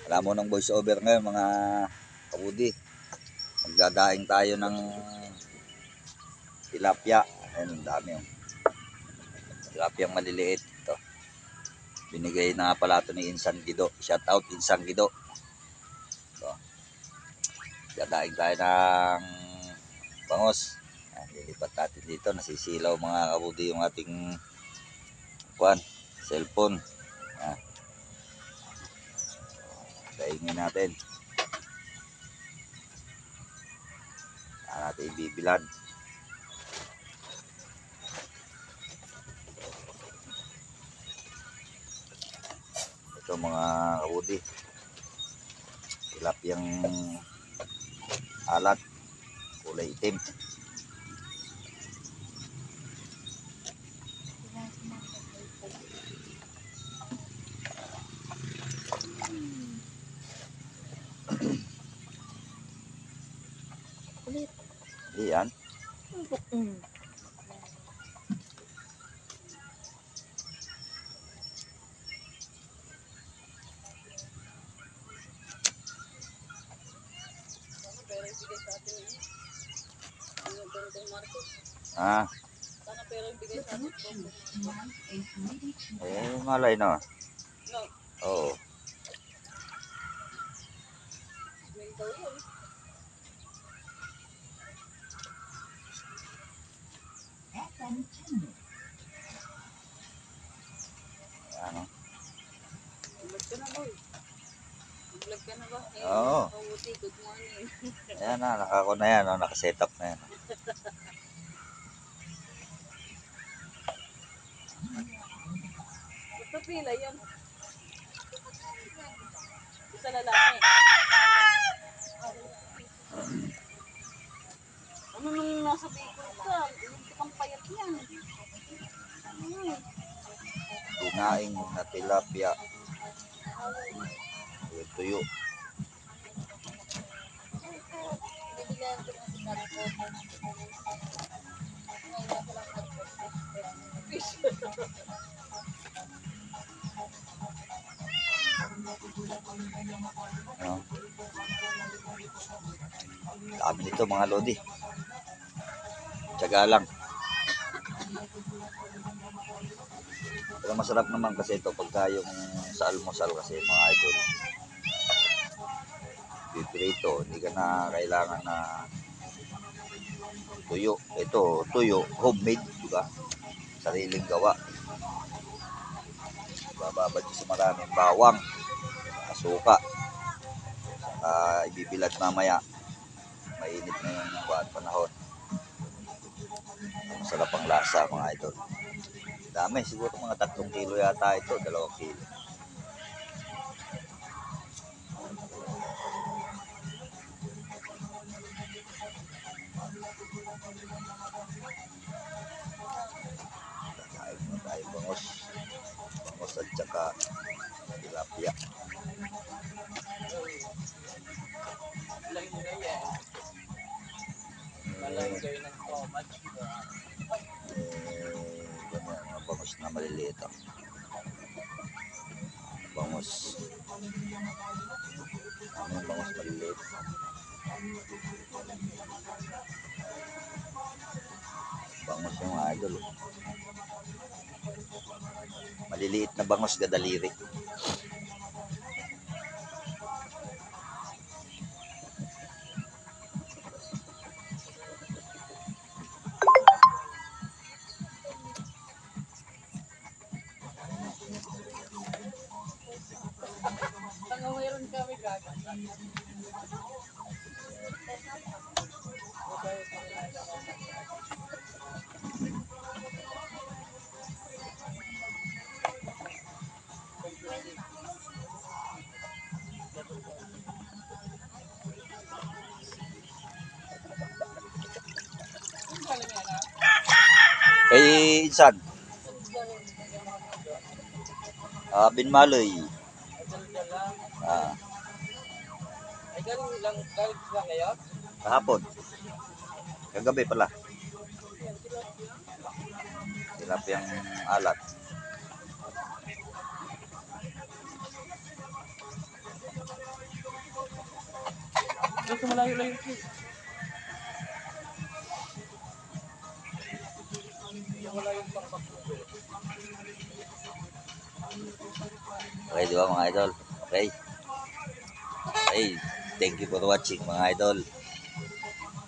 Wala mo ng voice over ngayon mga kabudi. Magdadaing tayo ng tilapia. Ayun, ang dami oh. Tilapia maliliit. Ito. Binigay na pala ito ni Insan Gido. Shout out Insan Gido. Ito. Dadaing tayo ng bangos. Lilipat natin dito. Nasisilaw mga kabudi yung ating cellphone. Daingin natin. Natin ibibilad. Ito mga kabudi. Tilapiyang alat. Kulay itim. Iyan. Ah. Malay na. Oo. Ano? Vlog ka na ba? Oo. Good morning. Ayan na, nakako na yan. Nakasetup na yan. Ito pila yan. Isa lalaki. Ano nung nasa bacon ka? Hindi kang payat yan. Dinaing na tilapia. Tuyo. Bibilan ko ng sinarko. Ano? Dami nito mga lodi. Tiyaga lang. Pero masarap naman kasi ito pagka yung sa almusal kasi mga idol. Pipirito, hindi ka na kailangan na tuyo. Ito, tuyo, homemade, diba? Sariling gawa. Bababad sa maraming bawang, suka. Ibibilad mamaya. Mainit na yung panahon. Masarap ang lasa mga idol. Dami, siguro mga 3 kilo yata ito, 2 kilo. Kakain mo tayo bangos at saka tilapia. Mga bangos na maliliit. Bangos. Ano yung bangos maliliit? Bangos yung idol. Maliliit na bangos gadaliri. Tangawiron kami gaga. Insan. Binmaloy. Ay galing lang ngayon? Kahapon. Kagabi pala. Tilapiyang alat. Doon sa malayo-layo ko. Okay, di ba mga idol? Okay. Okay, thank you for watching mga idol.